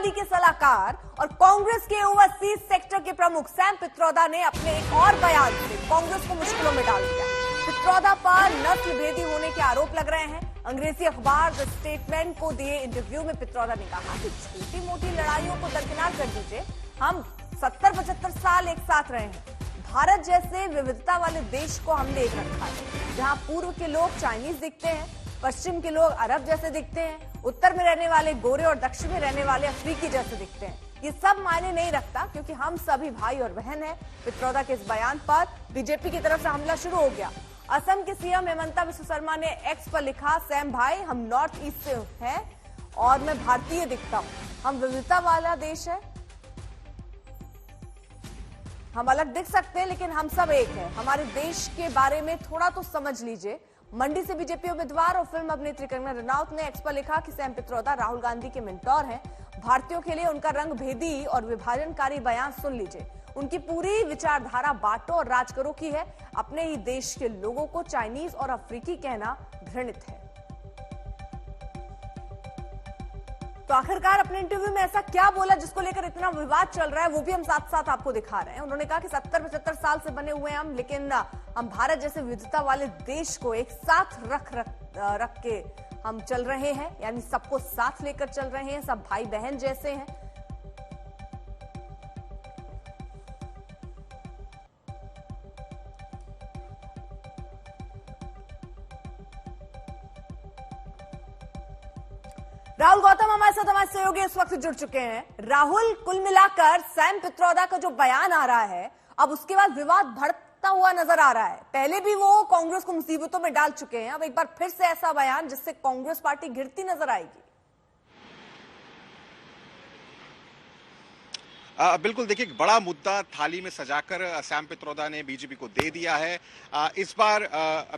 गांधी के सलाहकार और कांग्रेस के ओवरसीज सेक्टर के प्रमुख सैम पित्रोदा ने अपने एक और बयान से कांग्रेस को मुश्किलों में डाल दिया। पित्रोदा पर नस्ल भेदी होने के आरोप लग रहे हैं। अंग्रेजी अखबार द स्टेटमेंट को दिए इंटरव्यू में पित्रोदा ने कहा कि छोटी मोटी लड़ाइयों को दरकिनार कर दीजिए, हम 70-75 साल एक साथ रहे हैं। भारत जैसे विविधता वाले देश को हमने एक रखा है, जहां पूर्व के लोग चाइनीज दिखते हैं, पश्चिम के लोग अरब जैसे दिखते हैं, उत्तर में रहने वाले गोरे और दक्षिण में रहने वाले अफ्रीकी जैसे दिखते हैं। ये सब मायने नहीं रखता क्योंकि हम सभी भाई और बहन हैं। पित्रोदा के इस बयान पर बीजेपी की तरफ से हमला शुरू हो गया। असम के सीएम हेमंता बिस्वा शर्मा ने एक्स पर लिखा, सैम भाई हम नॉर्थ ईस्ट से हैं और मैं भारतीय दिखता हूं, हम विविधता वाला देश है, हम अलग दिख सकते हैं लेकिन हम सब एक हैं। हमारे देश के बारे में थोड़ा तो समझ लीजिए। मंडी से बीजेपी उम्मीदवार और फिल्म अभिनेत्री कंगना रनौत ने एक्स पर लिखा कि सैम पित्रोदा राहुल गांधी के मेंटोर हैं। भारतीयों के लिए उनका रंग भेदी और विभाजनकारी बयान सुन लीजिए। उनकी पूरी विचारधारा बांटो और राज करो की है। अपने ही देश के लोगों को चाइनीज और अफ्रीकी कहना घृणित है। तो आखिरकार अपने इंटरव्यू में ऐसा क्या बोला जिसको लेकर इतना विवाद चल रहा है, वो भी हम साथ साथ आपको दिखा रहे हैं। उन्होंने कहा कि 70-75 साल से बने हुए हैं हम, लेकिन हम भारत जैसे विविधता वाले देश को एक साथ रख के हम चल रहे हैं, यानी सबको साथ लेकर चल रहे हैं, सब भाई बहन जैसे हैं। राहुल गौतम हमारे साथ हमारे सहयोगी इस वक्त जुड़ चुके हैं। राहुल, कुल मिलाकर सैम पित्रोदा का जो बयान आ रहा है, अब उसके बाद विवाद बढ़ता हुआ नजर आ रहा है। पहले भी वो कांग्रेस को मुसीबतों में डाल चुके हैं, अब एक बार फिर से ऐसा बयान जिससे कांग्रेस पार्टी गिरती नजर आएगी। बिल्कुल, देखिए बड़ा मुद्दा थाली में सजाकर सैम पित्रोदा ने बीजेपी को दे दिया है। इस बार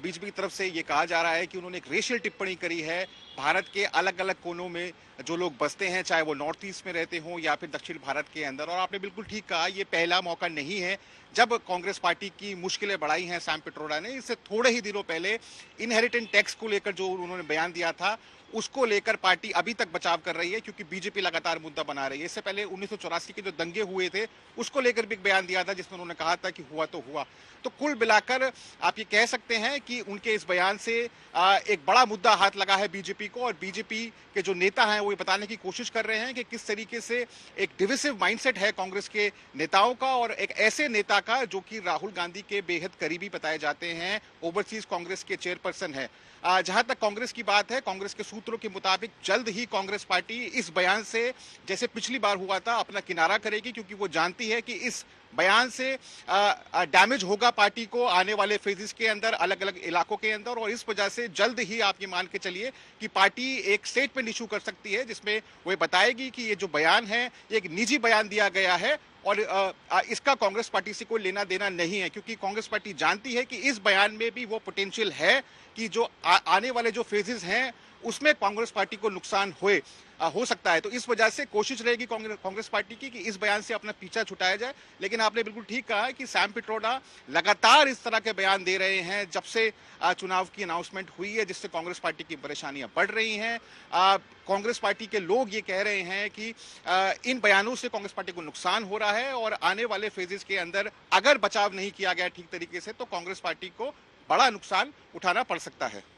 बीजेपी की तरफ से ये कहा जा रहा है कि उन्होंने एक रेशियल टिप्पणी करी है। भारत के अलग अलग कोनों में जो लोग बसते हैं, चाहे वो नॉर्थ ईस्ट में रहते हों या फिर दक्षिण भारत के अंदर, और आपने बिल्कुल ठीक कहा, ये पहला मौका नहीं है जब कांग्रेस पार्टी की मुश्किलें बढ़ाई हैं सैम पित्रोदा ने। इससे थोड़े ही दिनों पहले इनहेरिटेंस टैक्स को लेकर जो उन्होंने बयान दिया था, उसको लेकर पार्टी अभी तक बचाव कर रही है क्योंकि बीजेपी लगातार मुद्दा बना रही है। इससे पहले 1984 के जो दंगे हुए थे उसको लेकर भी एक बयान दिया था जिसमें उन्होंने कहा था कि हुआ तो हुआ। तो कुल मिलाकर आप ये कह सकते हैं कि उनके इस बयान से एक बड़ा मुद्दा हाथ लगा है बीजेपी को, और बीजेपी के जो नेता हैं वो ये बताने की कोशिश कर रहे हैं कि किस तरीके से एक डिविसिव माइंडसेट है कांग्रेस के नेताओं का, और एक ऐसे नेता का जो कि राहुल गांधी के बेहद करीबी बताए जाते हैं, ओवरसीज कांग्रेस के चेयरपर्सन है। जहां तक कांग्रेस की बात है, कांग्रेस के सूत्रों के मुताबिक जल्द ही कांग्रेस पार्टी इस बयान से, जैसे पिछली बार हुआ था, अपना किनारा करेगी क्योंकि वो जानती है कि इस बयान से डैमेज होगा पार्टी को आने वाले फेजेस के अंदर, अलग अलग इलाकों के अंदर, और इस वजह से जल्द ही आप ये मान के चलिए कि पार्टी एक स्टेटमेंट इशू कर सकती है जिसमें वो बताएगी कि ये जो बयान है ये एक निजी बयान दिया गया है और इसका कांग्रेस पार्टी से कोई लेना देना नहीं है, क्योंकि कांग्रेस पार्टी जानती है कि इस बयान में भी वो पोटेंशियल है कि जो आने वाले जो फेजेस हैं उसमें कांग्रेस पार्टी को नुकसान हो सकता है। तो इस वजह से कोशिश रहेगी कांग्रेस पार्टी की कि इस बयान से अपना पीछा छुटाया जाए। लेकिन आपने बिल्कुल ठीक कहा है कि सैम पित्रोदा लगातार इस तरह के बयान दे रहे हैं जब से चुनाव की अनाउंसमेंट हुई है, जिससे कांग्रेस पार्टी की परेशानियां बढ़ रही हैं। कांग्रेस पार्टी के लोग ये कह रहे हैं कि इन बयानों से कांग्रेस पार्टी को नुकसान हो रहा है और आने वाले फेजेस के अंदर अगर बचाव नहीं किया गया ठीक तरीके से तो कांग्रेस पार्टी को बड़ा नुकसान उठाना पड़ सकता है।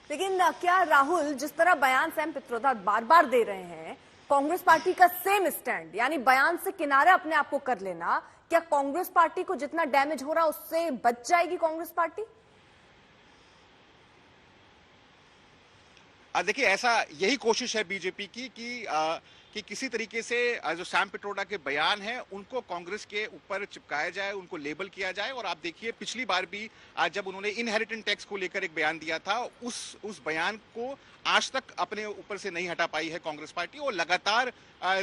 लेकिन क्या राहुल, जिस तरह बयान सैम पित्रोदा बार बार दे रहे हैं, कांग्रेस पार्टी का सेम स्टैंड, यानी बयान से किनारे अपने आप को कर लेना, क्या कांग्रेस पार्टी को जितना डैमेज हो रहा है उससे बच जाएगी कांग्रेस पार्टी? देखिए, ऐसा यही कोशिश है बीजेपी की कि किसी तरीके से जो सैम पित्रोदा के बयान हैं उनको कांग्रेस के ऊपर चिपकाया जाए, उनको लेबल किया जाए। और आप देखिए पिछली बार भी जब उन्होंने इनहेरिटेंस टैक्स को लेकर एक बयान दिया था, उस बयान को आज तक अपने ऊपर से नहीं हटा पाई है कांग्रेस पार्टी, और लगातार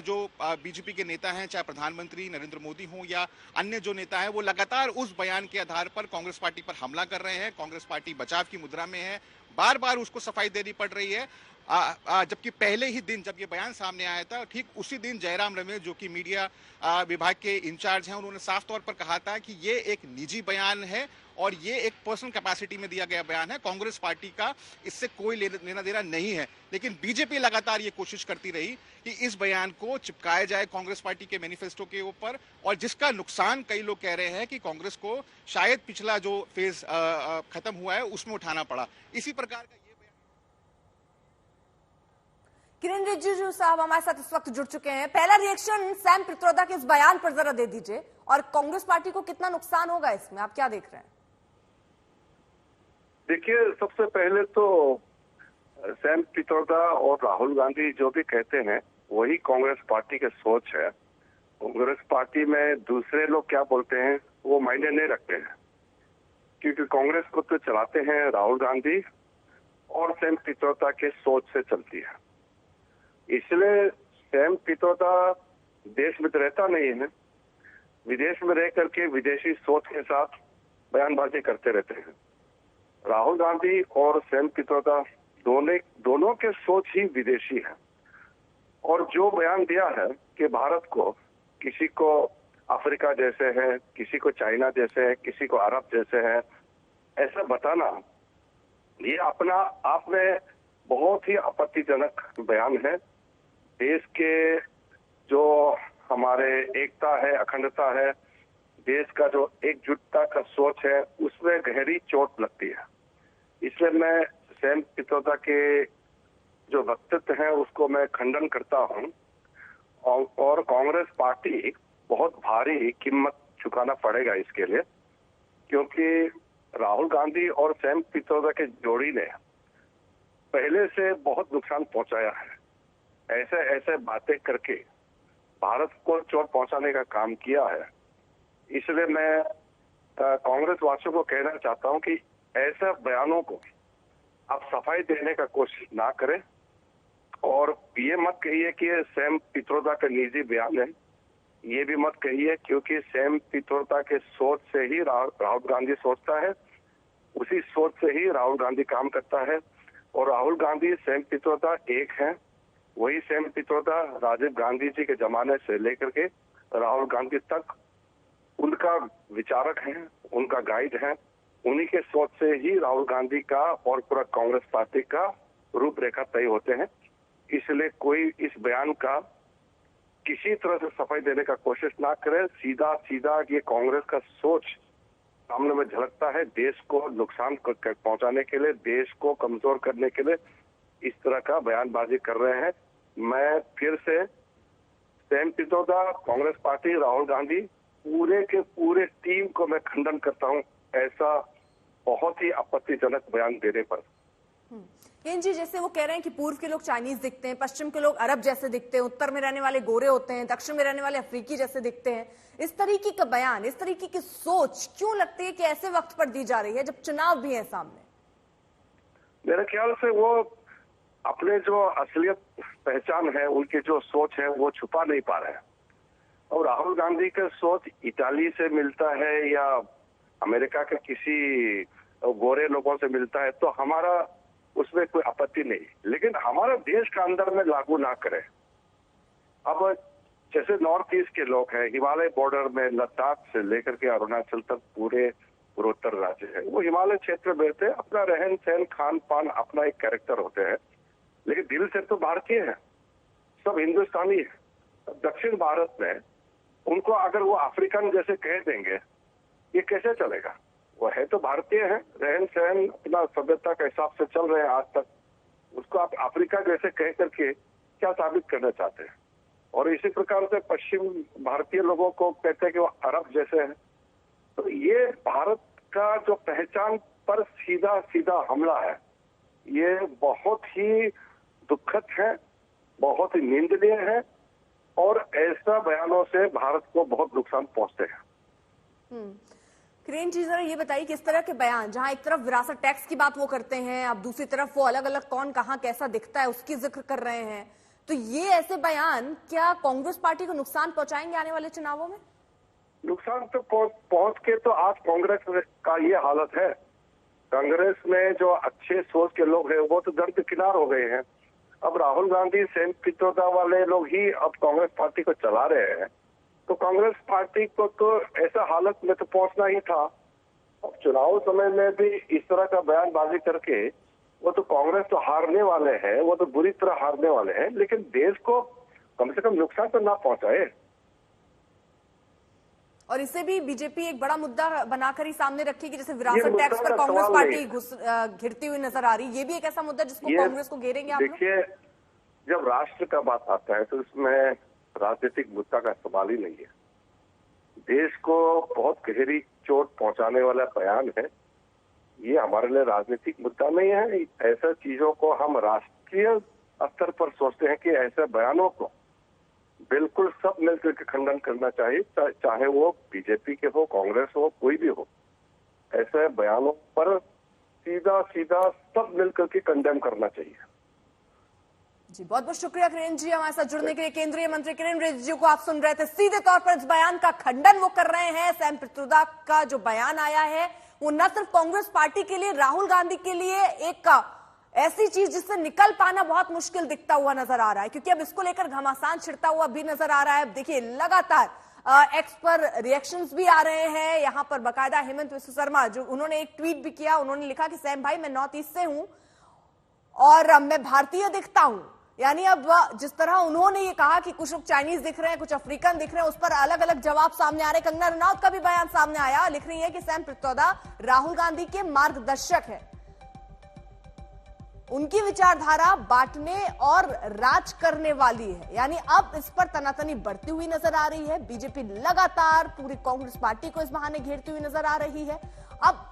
जो बीजेपी के नेता हैं, चाहे प्रधानमंत्री नरेंद्र मोदी हों या अन्य जो नेता हैं, वो लगातार उस बयान के आधार पर कांग्रेस पार्टी पर हमला कर रहे हैं। कांग्रेस पार्टी बचाव की मुद्रा में है, बार बार उसको सफाई देनी पड़ रही है। जबकि पहले ही दिन जब ये बयान सामने आया था, ठीक उसी दिन जयराम रमेश जो कि मीडिया विभाग के इंचार्ज हैं, उन्होंने साफ तौर पर कहा था कि ये एक निजी बयान है और ये एक पर्सनल कैपेसिटी में दिया गया बयान है, कांग्रेस पार्टी का इससे कोई लेना देना नहीं है। लेकिन बीजेपी लगातार ये कोशिश करती रही कि इस बयान को चिपकाया जाए कांग्रेस पार्टी के मैनिफेस्टो के ऊपर, और जिसका नुकसान कई लोग कह रहे हैं कि कांग्रेस को शायद पिछला जो फेज खत्म हुआ है उसमें उठाना पड़ा। इसी प्रकार का किरण रिजिजू साहब हमारे साथ इस वक्त जुड़ चुके हैं। पहला रिएक्शन सैम पित्रोदा के इस बयान पर जरा दे दीजिए, और कांग्रेस पार्टी को कितना नुकसान होगा इसमें, आप क्या देख रहे हैं? देखिए, सबसे पहले तो सैम पित्रोदा और राहुल गांधी जो भी कहते हैं वही कांग्रेस पार्टी की सोच है। कांग्रेस पार्टी में दूसरे लोग क्या बोलते हैं वो मायने नहीं रखते हैं, क्योंकि कांग्रेस को तो चलाते हैं राहुल गांधी और सैम पित्रोदा के सोच से चलती है। इसलिए सैम पित्रोदा देश में तो रहता नहीं है, विदेश में रह करके विदेशी सोच के साथ बयानबाजी करते रहते हैं। राहुल गांधी और सैम पित्रोदा दोनों के सोच ही विदेशी है, और जो बयान दिया है कि भारत को किसी को अफ्रीका जैसे है, किसी को चाइना जैसे है, किसी को अरब जैसे है, ऐसा बताना ये अपना आप में बहुत ही आपत्तिजनक बयान है। देश के जो हमारे एकता है, अखंडता है, देश का जो एकजुटता का सोच है, उसमें गहरी चोट लगती है। इसलिए मैं सैम पित्रोदा के जो वक्तव्य है उसको मैं खंडन करता हूं, और कांग्रेस पार्टी बहुत भारी कीमत चुकाना पड़ेगा इसके लिए, क्योंकि राहुल गांधी और सैम पित्रोदा के जोड़ी ने पहले से बहुत नुकसान पहुंचाया है। ऐसे ऐसे बातें करके भारत को चोट पहुंचाने का काम किया है। इसलिए मैं कांग्रेस वासियों को कहना चाहता हूं कि ऐसे बयानों को आप सफाई देने का कोशिश ना करें, और ये मत कहिए कि सैम पित्रोदा का निजी बयान है, ये भी मत कहिए, क्योंकि सैम पित्रोदा के सोच से ही राहुल गांधी सोचता है, उसी सोच से ही राहुल गांधी काम करता है। और राहुल गांधी सैम पित्रोदा एक है, वही सैम पित्रोदा राजीव गांधी जी के जमाने से लेकर के राहुल गांधी तक उनका विचारक है, उनका गाइड है। उन्हीं के सोच से ही राहुल गांधी का और पूरा कांग्रेस पार्टी का रूपरेखा तय होते हैं। इसलिए कोई इस बयान का किसी तरह से सफाई देने का कोशिश ना करे। सीधा सीधा ये कांग्रेस का सोच सामने में झलकता है, देश को नुकसान पहुंचाने के लिए, देश को कमजोर करने के लिए इस तरह का बयानबाजी कर रहे हैं। मैं फिर से सैम पित्रोदा, कांग्रेस पार्टी, राहुल गांधी पूरे के पूरे टीम को मैं खंडन करता हूं ऐसा बहुत ही आपत्तिजनक बयान देने पर। जी, जैसे वो कह रहे हैं कि पूर्व के लोग चाइनीज दिखते हैं, पश्चिम के लोग अरब जैसे दिखते हैं, उत्तर में रहने वाले गोरे होते हैं, दक्षिण में रहने वाले अफ्रीकी जैसे दिखते हैं, इस तरीके का बयान, इस तरीके की सोच क्यों लगती है कि ऐसे वक्त पर दी जा रही है जब चुनाव भी है सामने? मेरे ख्याल से वो अपने जो असलियत पहचान है, उनकी जो सोच है वो छुपा नहीं पा रहे हैं। और राहुल गांधी का सोच इटाली से मिलता है या अमेरिका के किसी गोरे लोगों से मिलता है तो हमारा उसमें कोई आपत्ति नहीं, लेकिन हमारा देश का अंदर में लागू ना करे। अब जैसे नॉर्थ ईस्ट के लोग हैं, हिमालय बॉर्डर में लद्दाख से लेकर के अरुणाचल तक पूरे पूर्वोत्तर राज्य है, वो हिमालय क्षेत्र में रहते हैं, अपना रहन सहन खान पान अपना एक कैरेक्टर होते हैं, लेकिन दिल से तो भारतीय है, सब हिंदुस्तानी है। दक्षिण भारत में उनको अगर वो अफ्रीकन जैसे कह देंगे, ये कैसे चलेगा? वो है तो भारतीय है, रहन सहन अपना सभ्यता के हिसाब से चल रहे हैं आज तक, उसको आप अफ्रीका जैसे कह करके क्या साबित करना चाहते हैं? और इसी प्रकार से पश्चिम भारतीय लोगों को कहते हैं कि वो अरब जैसे हैं। तो ये भारत का जो पहचान पर सीधा सीधा हमला है, ये बहुत ही दुखद है, बहुत ही निंदनीय है, और ऐसा बयानों से भारत को बहुत नुकसान पहुंचते हैं। किरण जी, जरा ये बताइए किस तरह के बयान, जहां एक तरफ विरासत टैक्स की बात वो करते हैं, अब दूसरी तरफ वो अलग अलग कौन कहां कैसा दिखता है उसकी जिक्र कर रहे हैं, तो ये ऐसे बयान क्या कांग्रेस पार्टी को नुकसान पहुंचाएंगे आने वाले चुनावों में? नुकसान तो पहुंच के तो आज कांग्रेस का ये हालत है। कांग्रेस में जो अच्छे सोच के लोग हैं वो तो दर किनार हो गए हैं। अब राहुल गांधी, सैम पित्रोदा वाले लोग ही अब कांग्रेस पार्टी को चला रहे हैं, तो कांग्रेस पार्टी को तो ऐसा हालत में तो पहुंचना ही था। अब चुनाव समय में भी इस तरह का बयानबाजी करके वो तो कांग्रेस तो हारने वाले हैं, वो तो बुरी तरह हारने वाले हैं, लेकिन देश को कम से कम नुकसान तो ना पहुंचाए। और इसे भी बीजेपी एक बड़ा मुद्दा बनाकर ही सामने रखेगी, जैसे विरासत मुद्दा टैक्स पर का कांग्रेस सवाल पार्टी घिरती हुई नजर आ रही, ये भी एक ऐसा मुद्दा जिसको कांग्रेस को घेरेंगे आप लोग? देखिए, जब राष्ट्र का बात आता है तो इसमें राजनीतिक मुद्दा का सवाल ही नहीं है। देश को बहुत गहरी चोट पहुंचाने वाला बयान है, ये हमारे लिए राजनीतिक मुद्दा नहीं है। ऐसा चीजों को हम राष्ट्रीय स्तर पर सोचते हैं कि ऐसे बयानों को बिल्कुल सब मिलकर के खंडन करना चाहिए, चाहे वो बीजेपी के हो, कांग्रेस हो, कोई भी हो। ऐसे बयानों पर सीधा सीधा सब मिलकर के कंडेम करना चाहिए। जी, बहुत बहुत शुक्रिया किरण जी हमारे साथ जुड़ने के लिए। केंद्रीय मंत्री किरण रिजिजू को आप सुन रहे थे, सीधे तौर पर इस बयान का खंडन वो कर रहे हैं। सैम पित्रोदा का जो बयान आया है वो न सिर्फ कांग्रेस पार्टी के लिए, राहुल गांधी के लिए एक ऐसी चीज जिससे निकल पाना बहुत मुश्किल दिखता हुआ नजर आ रहा है, क्योंकि अब इसको लेकर घमासान छिड़ता हुआ भी नजर आ रहा है। देखिए, लगातार एक्स पर रिएक्शंस भी आ रहे हैं। यहां पर बकायदा हेमंत विश्व शर्मा जो उन्होंने एक ट्वीट भी किया, उन्होंने लिखा कि सैम भाई, मैं नॉर्थ ईस्ट से हूं और मैं भारतीय दिखता हूं। यानी अब जिस तरह उन्होंने ये कहा कि कुछ लोग चाइनीज दिख रहे हैं, कुछ अफ्रीकन दिख रहे हैं, उस पर अलग अलग जवाब सामने आ रहे हैं। कंगना रनौत का भी बयान सामने आया, लिख रही है कि सैम पित्रोदा राहुल गांधी के मार्गदर्शक है, उनकी विचारधारा बांटने और राज करने वाली है। यानी अब इस पर तनातनी बढ़ती हुई नजर आ रही है। बीजेपी लगातार पूरी कांग्रेस पार्टी को इस बहाने घेरती हुई नजर आ रही है। अब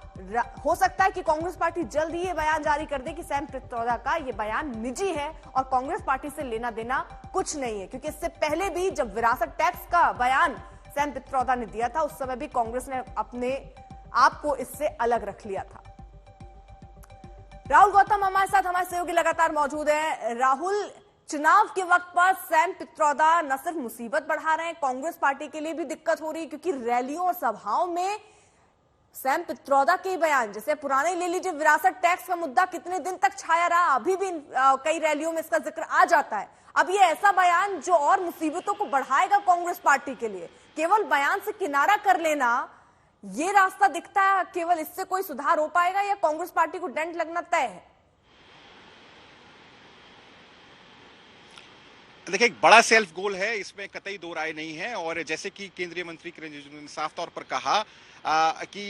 हो सकता है कि कांग्रेस पार्टी जल्द ही ये बयान जारी कर दे कि सैम पित्रोदा का ये बयान निजी है और कांग्रेस पार्टी से लेना देना कुछ नहीं है, क्योंकि इससे पहले भी जब विरासत टैक्स का बयान सैम पित्रोदा ने दिया था, उस समय भी कांग्रेस ने अपने आप को इससे अलग रख लिया था। राहुल गौतम हमारे साथ, हमारे सहयोगी लगातार मौजूद हैं। राहुल, चुनाव के वक्त पर सैम पित्रोदा न सिर्फ मुसीबत बढ़ा रहे हैं, कांग्रेस पार्टी के लिए भी दिक्कत हो रही है, क्योंकि रैलियों और सभाओं में सैम पित्रोदा के बयान, जैसे पुराने ले लीजिए विरासत टैक्स का मुद्दा कितने दिन तक छाया रहा, अभी भी कई रैलियों में इसका जिक्र आ जाता है। अब ये ऐसा बयान जो और मुसीबतों को बढ़ाएगा कांग्रेस पार्टी के लिए, केवल बयान से किनारा कर लेना ये रास्ता दिखता है, केवल इससे कोई सुधार हो पाएगा या कांग्रेस पार्टी को डेंट लगना तय है? देखिए, एक बड़ा सेल्फ गोल है, इसमें कतई दो राय नहीं है। और जैसे कि केंद्रीय मंत्री किरण रिजिजू ने साफ तौर पर कहा कि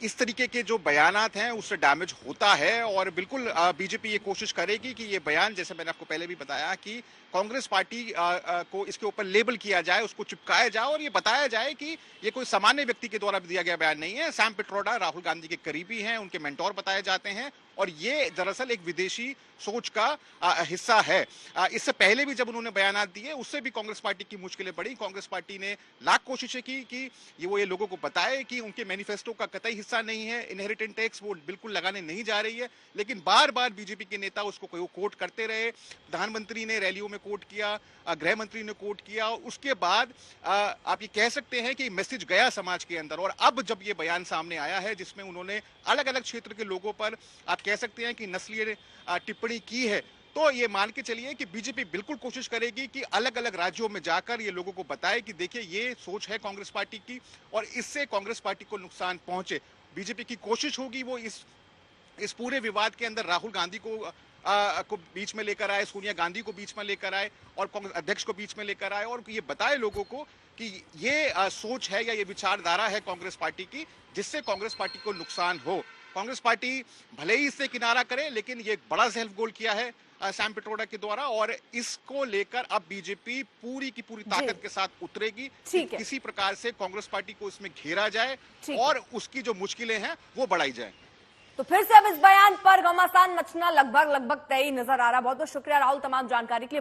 इस तरीके के जो बयानात हैं उससे डैमेज होता है, और बिल्कुल बीजेपी ये कोशिश करेगी कि ये बयान, जैसे मैंने आपको पहले भी बताया, कि कांग्रेस पार्टी को इसके ऊपर लेबल किया जाए, उसको चिपकाया जाए और ये बताया जाए कि ये कोई सामान्य व्यक्ति के द्वारा दिया गया बयान नहीं है। सैम पित्रोदा राहुल गांधी के करीबी हैं, उनके मेंटोर बताए जाते हैं, और ये दरअसल एक विदेशी सोच का हिस्सा है। इससे पहले भी जब उन्होंने बयानात दिए, उससे भी कांग्रेस पार्टी की मुश्किलें बढ़ी। कांग्रेस पार्टी ने लाख कोशिशें की कि ये लोगों को बताए कि उनके मैनिफेस्टो का कतई हिस्सा नहीं है, इनहेरिटेंस टैक्स वो बिल्कुल लगाने नहीं जा रही है, लेकिन बार बार बीजेपी के नेता उसको कोट करते रहे। प्रधानमंत्री ने रैलियों में कोट किया, गृह मंत्री ने कोट किया, उसके बाद आप ये कह सकते हैं कि मैसेज गया समाज के अंदर। और अब जब ये बयान सामने आया है जिसमें उन्होंने अलग अलग क्षेत्र के लोगों पर, आप कह सकते हैं कि नस्लीय टिप्पणी की है, तो ये मान के चलिए कि बीजेपी बिल्कुल कोशिश करेगी कि अलग अलग राज्यों में जाकर ये लोगों को बताए कि देखिए ये सोच है कांग्रेस पार्टी की और इससे कांग्रेस पार्टी को नुकसान पहुंचे। बीजेपी की कोशिश होगी वो इस पूरे विवाद के अंदर राहुल गांधी को बीच में लेकर आए, सोनिया गांधी को बीच में लेकर आए और कांग्रेस अध्यक्ष को बीच में लेकर आए, और ये बताए लोगों को कि ये सोच है या ये विचारधारा है कांग्रेस पार्टी की, जिससे कांग्रेस पार्टी को नुकसान हो। कांग्रेस पार्टी भले ही इससे किनारा करे, लेकिन ये एक बड़ा सेल्फ गोल किया है सैम पित्रोदा के द्वारा, और इसको लेकर अब बीजेपी पूरी की पूरी ताकत के साथ उतरेगी कि किसी प्रकार से कांग्रेस पार्टी को इसमें घेरा जाए और उसकी जो मुश्किलें हैं वो बढ़ाई जाए। तो फिर से अब इस बयान पर घमासान मचना लगभग तय नजर आ रहा है। बहुत बहुत शुक्रिया राहुल तमाम जानकारी के लिए।